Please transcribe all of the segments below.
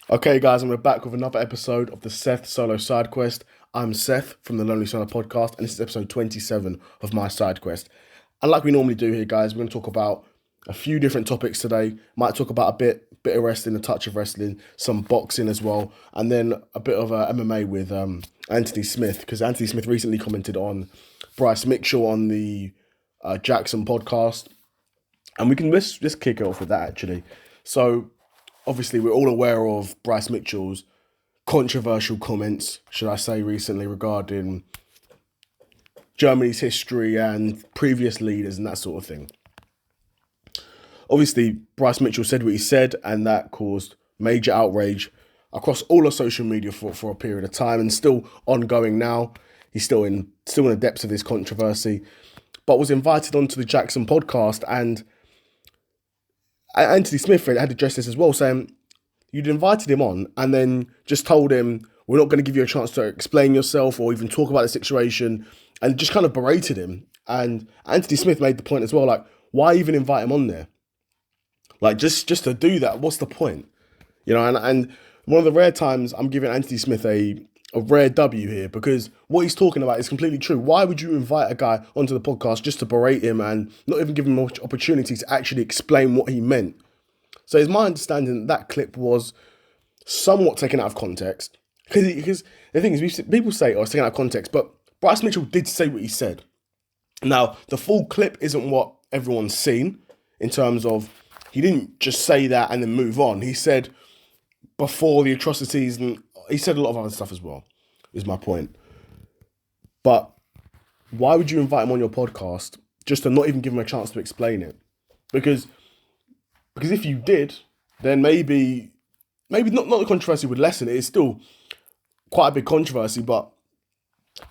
Okay, guys, and we're back with another episode of the Seth Solo Side Quest. I'm Seth from the Lonely Solo Podcast, and this is episode 27 of my side quest. And like we normally do here, guys, we're going to talk about a few different topics today. Might talk about a bit of wrestling, a touch of wrestling, some boxing as well, and then a bit of MMA with Anthony Smith, because Anthony Smith recently commented on Bryce Mitchell on the Jackson podcast, and we can let's kick it off with that actually. So obviously we're all aware of Bryce Mitchell's controversial comments, should I say, recently regarding Germany's history and previous leaders and that sort of thing. Obviously, Bryce Mitchell said what he said, and that caused major outrage across all of social media for a period of time, and still ongoing now. He's still in the depths of this controversy, but was invited onto the Jackson podcast, and Anthony Smith had addressed this as well, saying you'd invited him on and then just told him, we're not going to give you a chance to explain yourself or even talk about the situation, and just kind of berated him. And Anthony Smith made the point as well, like, why even invite him on there? Like, just to do that, what's the point? You know, and one of the rare times I'm giving Anthony Smith a rare W here, because what he's talking about is completely true. Why would you invite a guy onto the podcast just to berate him and not even give him much opportunity to actually explain what he meant? So it's my understanding that clip was somewhat taken out of context. Because the thing is, people say, oh, it's taken out of context, but Bryce Mitchell did say what he said. Now, the full clip isn't what everyone's seen, in terms of he didn't just say that and then move on. He said before the atrocities, and he said a lot of other stuff as well, is my point. But why would you invite him on your podcast just to not even give him a chance to explain it? Because if you did, then maybe not the controversy would lessen. It is still quite a big controversy, but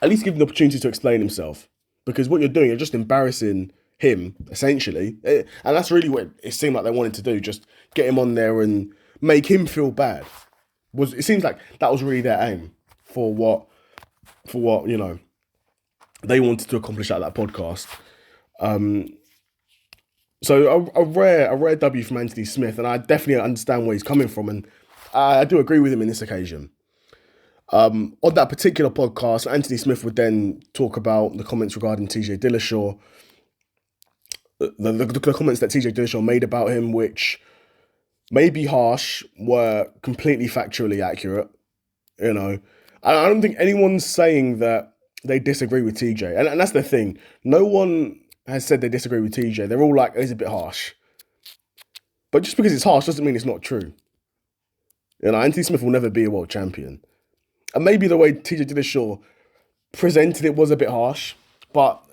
at least give him the opportunity to explain himself. Because what you're doing, you're just embarrassing him, essentially. And that's really what it seemed like they wanted to do, just get him on there and make him feel bad. It seems like that was really their aim for what you know, they wanted to accomplish at that podcast. So a rare W from Anthony Smith, and I definitely understand where he's coming from, and I do agree with him in this occasion. On that particular podcast, Anthony Smith would then talk about the comments regarding TJ Dillashaw, the comments that TJ Dillashaw made about him, which may be harsh, were completely factually accurate. You know, I don't think anyone's saying that they disagree with TJ, and that's the thing. No one has said they disagree with TJ. They're all like, it's a bit harsh. But just because it's harsh doesn't mean it's not true. You know, Anthony Smith will never be a world champion. And maybe the way TJ Dillashaw presented it was a bit harsh, but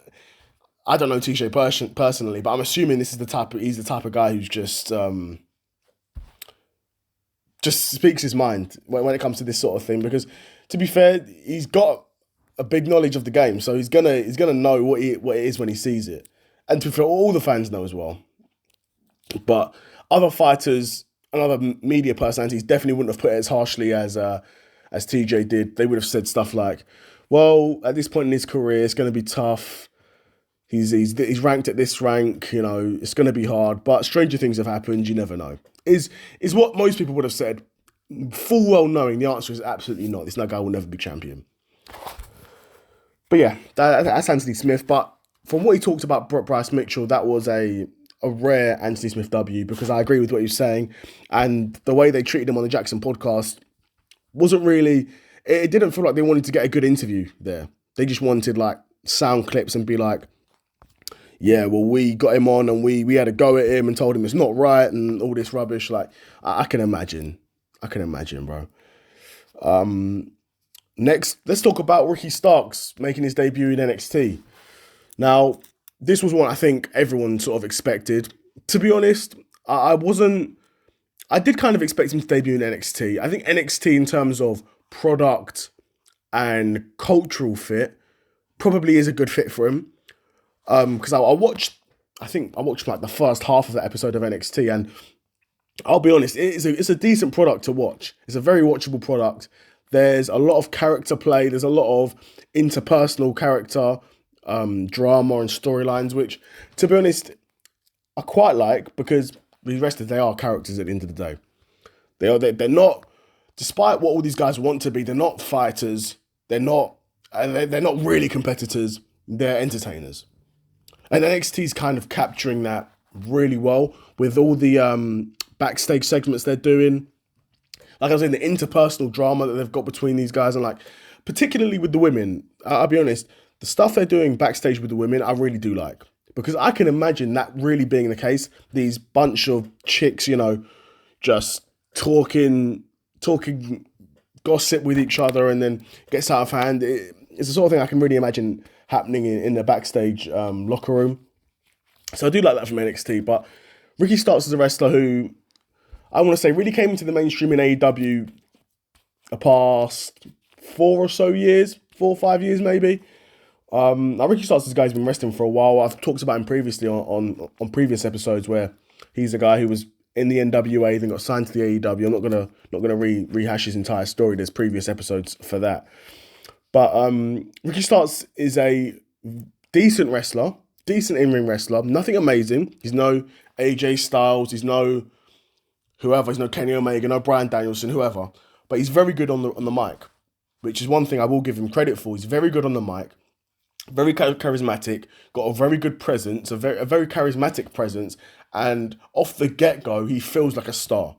I don't know TJ personally, but I'm assuming he's the type of guy who's just speaks his mind when it comes to this sort of thing. Because to be fair, he's got a big knowledge of the game, so he's gonna know what it is when he sees it, and to be fair, all the fans know as well. But other fighters and other media personalities definitely wouldn't have put it as harshly as TJ did. They would have said stuff like, "Well, at this point in his career, it's going to be tough. He's ranked at this rank. You know, it's going to be hard. But stranger things have happened. You never know." Is what most people would have said, full well knowing the answer is absolutely not. This guy will never be champion. But yeah, that's Anthony Smith. But from what he talked about Bryce Mitchell, that was a rare Anthony Smith W, because I agree with what you're saying. And the way they treated him on the Jackson podcast wasn't really, it didn't feel like they wanted to get a good interview there. They just wanted like sound clips and be like, yeah, well, we got him on and we had a go at him and told him it's not right and all this rubbish. Like, I can imagine, bro. Next, let's talk about Ricky Starks making his debut in NXT. Now, this was what I think everyone sort of expected. To be honest, I did kind of expect him to debut in NXT. I think NXT, in terms of product and cultural fit, probably is a good fit for him. Because I watched like the first half of that episode of NXT, and I'll be honest, it's a decent product to watch. It's a very watchable product. There's a lot of character play. There's a lot of interpersonal character drama and storylines, which, to be honest, I quite like, because the rest of they are characters at the end of the day. They're not despite what all these guys want to be, they're not fighters. They're not really competitors. They're entertainers. And NXT's kind of capturing that really well with all the backstage segments they're doing. Like I was saying, the interpersonal drama that they've got between these guys, and like particularly with the women. I'll be honest, the stuff they're doing backstage with the women, I really do like, because I can imagine that really being the case. These bunch of chicks, just talking gossip with each other, and then gets out of hand. It's the sort of thing I can really imagine happening in the backstage locker room. So I do like that from NXT. But Ricky Starks is a wrestler who I want to say really came into the mainstream in AEW the past 4 or 5 years maybe. Now Ricky Starks is a guy who's been wrestling for a while. I've talked about him previously on previous episodes, where he's a guy who was in the NWA, then got signed to the AEW. I'm not gonna rehash his entire story. There's previous episodes for that. But Ricky Starks is a decent wrestler, decent in-ring wrestler. Nothing amazing. He's no AJ Styles. He's no whoever. He's no Kenny Omega, no Bryan Danielson, whoever. But he's very good on the mic, which is one thing I will give him credit for. He's very good on the mic, very charismatic, got a very good presence, a very charismatic presence, and off the get-go, he feels like a star.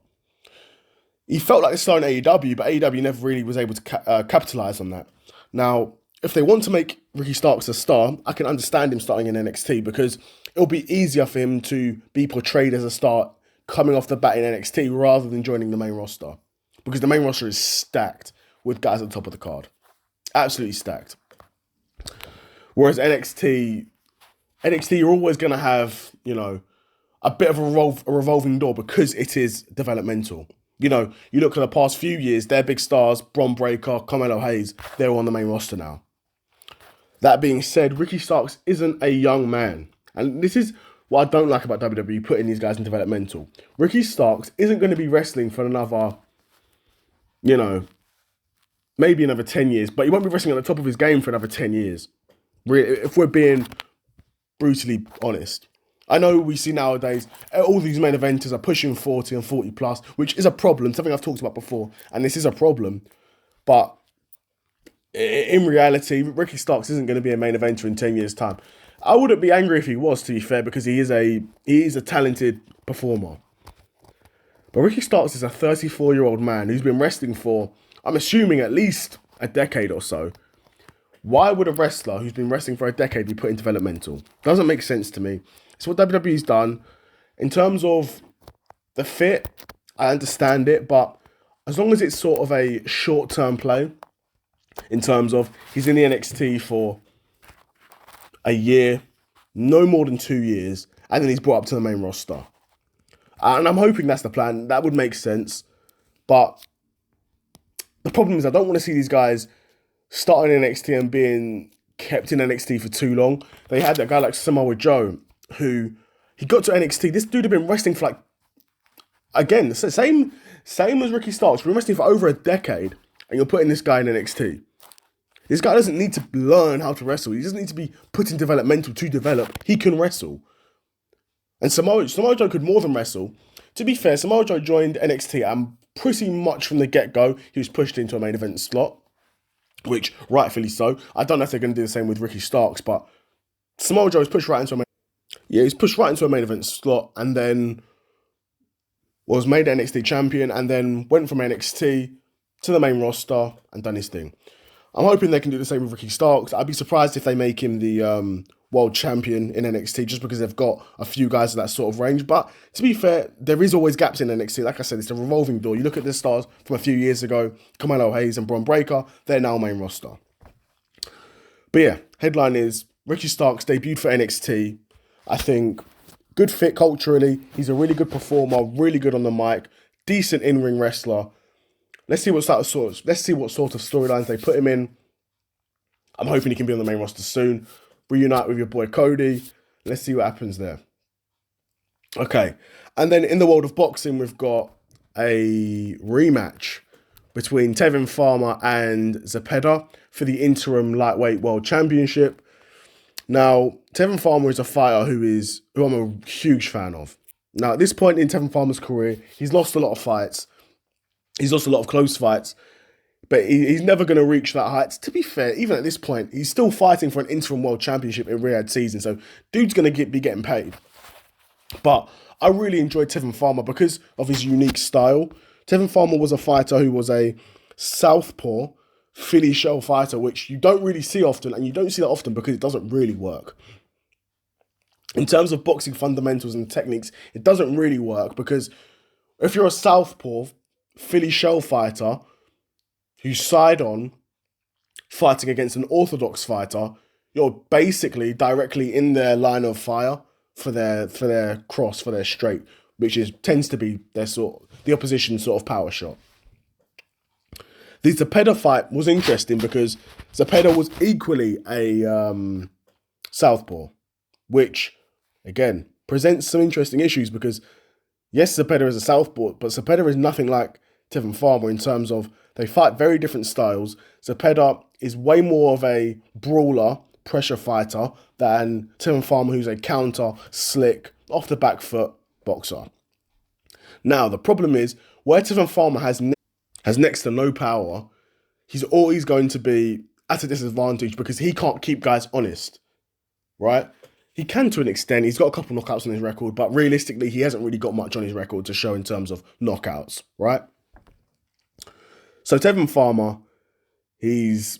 He felt like a star in AEW, but AEW never really was able to capitalize on that. Now, if they want to make Ricky Starks a star, I can understand him starting in NXT, because it'll be easier for him to be portrayed as a star coming off the bat in NXT rather than joining the main roster, because the main roster is stacked with guys at the top of the card. Absolutely stacked. Whereas NXT, you're always going to have, a bit of a revolving door, because it is developmental. You look at the past few years, their big stars, Bron Breakker, Carmelo Hayes, they're on the main roster now. That being said, Ricky Starks isn't a young man. And this is what I don't like about WWE, putting these guys in developmental. Ricky Starks isn't going to be wrestling for another, maybe another 10 years, but he won't be wrestling at the top of his game for another 10 years. If we're being brutally honest. I know we see nowadays all these main eventers are pushing 40 and 40 plus, which is a problem, something I've talked about before, and this is a problem. But in reality, Ricky Starks isn't going to be a main eventer in 10 years' time. I wouldn't be angry if he was, to be fair, because he is a talented performer. But Ricky Starks is a 34-year-old man who's been wrestling for, I'm assuming, at least a decade or so. Why would a wrestler who's been wrestling for a decade be put in developmental? Doesn't make sense to me. It's what WWE's done. In terms of the fit, I understand it, but as long as it's sort of a short-term play, in terms of he's in the NXT for a year, no more than 2 years, and then he's brought up to the main roster. And I'm hoping that's the plan. That would make sense. But the problem is I don't want to see these guys starting in NXT and being kept in NXT for too long. They had that guy like Samoa Joe, who he got to NXT. This dude had been wrestling for again, same as Ricky Starks. Been wrestling for over a decade, and you're putting this guy in NXT. This guy doesn't need to learn how to wrestle. He doesn't need to be put in developmental to develop. He can wrestle. And Samoa Joe could more than wrestle. To be fair, Samoa Joe joined NXT and pretty much from the get-go, he was pushed into a main event slot, which rightfully so. I don't know if they're going to do the same with Ricky Starks, but Samoa Joe was pushed right into a main event slot, and then was made NXT champion, and then went from NXT to the main roster and done his thing. I'm hoping they can do the same with Ricky Starks. I'd be surprised if they make him the world champion in NXT, just because they've got a few guys of that sort of range. But to be fair, there is always gaps in NXT. Like I said, it's a revolving door. You look at the stars from a few years ago, Carmelo Hayes and Bron Breakker, they're now main roster. But yeah, headline is Ricky Starks debuted for NXT. I think good fit culturally. He's a really good performer, really good on the mic, decent in-ring wrestler. Let's see what sort of storylines they put him in. I'm hoping he can be on the main roster soon. Reunite with your boy Cody. Let's see what happens there. Okay. And then in the world of boxing, we've got a rematch between Tevin Farmer and Zepeda for the interim lightweight world championship. Now, Tevin Farmer is a fighter who I'm a huge fan of. Now, at this point in Tevin Farmer's career, he's lost a lot of fights. He's lost a lot of close fights, but he's never going to reach that height. To be fair, even at this point, he's still fighting for an interim world championship in Riyadh season, so dude's going to be getting paid. But I really enjoyed Tevin Farmer because of his unique style. Tevin Farmer was a fighter who was a southpaw Philly shell fighter, which you don't really see often, and you don't see that often because it doesn't really work. In terms of boxing fundamentals and techniques, it doesn't really work because if you're a southpaw Philly shell fighter who's side on fighting against an orthodox fighter, you're basically directly in their line of fire for their cross, for their straight, which tends to be the opposition sort of power shot. The Zepeda fight was interesting because Zepeda was equally a southpaw, which again presents some interesting issues because yes, Zepeda is a southpaw, but Zepeda is nothing like Tevin Farmer in terms of they fight very different styles. Zepeda is way more of a brawler, pressure fighter than Tevin Farmer, who's a counter, slick, off the back foot boxer. Now, the problem is, where Tevin Farmer has next to no power, he's always going to be at a disadvantage because he can't keep guys honest, right? He can to an extent. He's got a couple knockouts on his record, but realistically, he hasn't really got much on his record to show in terms of knockouts, right? So Tevin Farmer, he's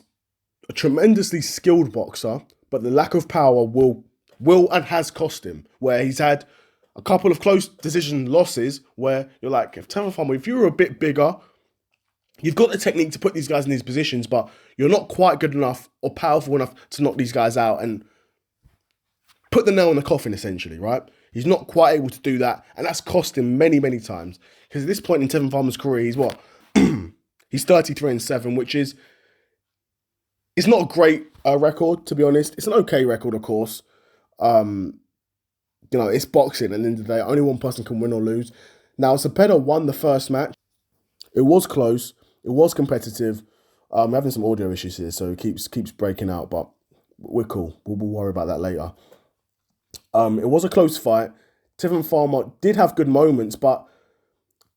a tremendously skilled boxer, but the lack of power will and has cost him, where he's had a couple of close decision losses where you're like, if Tevin Farmer, if you were a bit bigger, you've got the technique to put these guys in these positions, but you're not quite good enough or powerful enough to knock these guys out and put the nail in the coffin, essentially, right? He's not quite able to do that, and that's cost him many, many times. Because at this point in Tevin Farmer's career, he's what? He's 33-7, which is... It's not a great record, to be honest. It's an okay record, of course. It's boxing, and at the end of the day, only one person can win or lose. Now, Zepeda won the first match. It was close. It was competitive. We're having some audio issues here, so it keeps breaking out, but we're cool. We'll worry about that later. It was a close fight. Tevin Farmer did have good moments, but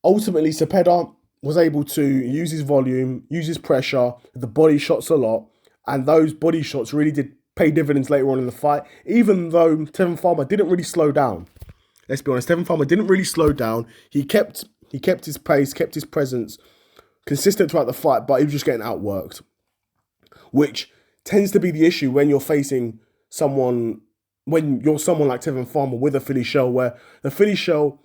ultimately, Zepeda was able to use his volume, use his pressure, the body shots a lot, and those body shots really did pay dividends later on in the fight, even though Tevin Farmer didn't really slow down. Let's be honest, Tevin Farmer didn't really slow down. He kept his pace, kept his presence consistent throughout the fight, but he was just getting outworked, which tends to be the issue when you're facing someone like Tevin Farmer with a Philly shell, where the Philly shell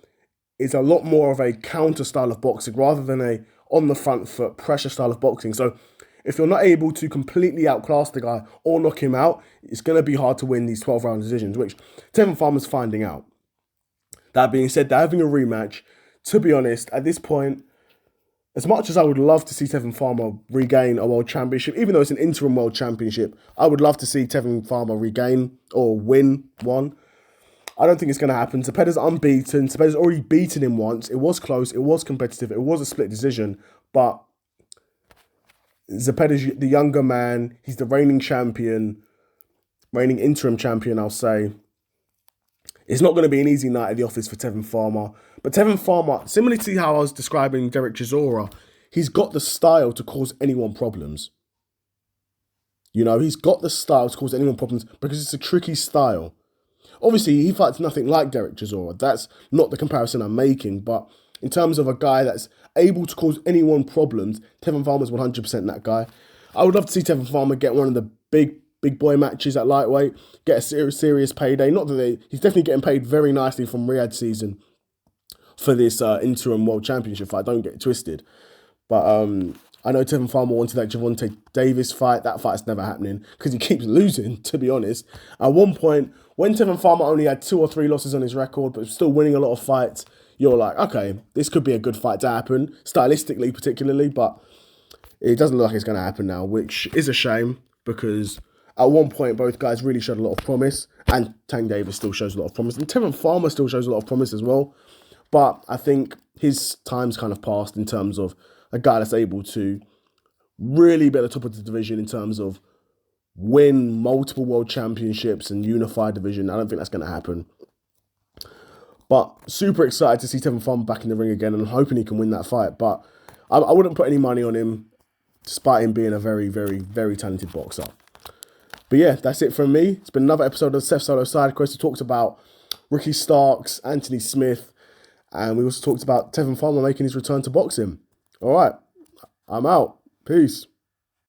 is a lot more of a counter style of boxing rather than a on the front foot pressure style of boxing. So if you're not able to completely outclass the guy or knock him out, it's going to be hard to win these 12-round decisions, which Tevin Farmer's finding out. That being said, they're having a rematch. To be honest, at this point, as much as I would love to see Tevin Farmer regain a world championship, even though it's an interim world championship, I would love to see Tevin Farmer regain or win one. I don't think it's going to happen. Zepeda's unbeaten. Zepeda's already beaten him once. It was close. It was competitive. It was a split decision. But Zepeda's the younger man. He's the reigning champion. Reigning interim champion, I'll say. It's not going to be an easy night at the office for Tevin Farmer. But Tevin Farmer, similarly to how I was describing Derek Chisora, he's got the style to cause anyone problems. He's got the style to cause anyone problems because it's a tricky style. Obviously, he fights nothing like Derek Chisora. That's not the comparison I'm making. But in terms of a guy that's able to cause anyone problems, Tevin Farmer's 100% that guy. I would love to see Tevin Farmer get one of the big boy matches at lightweight, get a serious payday. Not that he's definitely getting paid very nicely from Riyadh season for this interim world championship fight. Don't get it twisted. But I know Tevin Farmer wanted that Gervonta Davis fight. That fight's never happening because he keeps losing, to be honest. At one point, when Tevin Farmer only had 2 or 3 losses on his record, but still winning a lot of fights, you're like, okay, this could be a good fight to happen, stylistically particularly, but it doesn't look like it's going to happen now, which is a shame because at one point, both guys really showed a lot of promise, and Tank Davis still shows a lot of promise, and Tevin Farmer still shows a lot of promise as well. But I think his time's kind of passed in terms of a guy that's able to really be at the top of the division in terms of win multiple world championships and unify division. I don't think that's going to happen. But super excited to see Tevin Farmer back in the ring again and hoping he can win that fight. But I wouldn't put any money on him, despite him being a very, very, very talented boxer. But yeah, that's it from me. It's been another episode of Seth Solo Side Quest. We talked about Ricky Starks, Anthony Smith, and we also talked about Tevin Farmer making his return to boxing. All right, I'm out. Peace.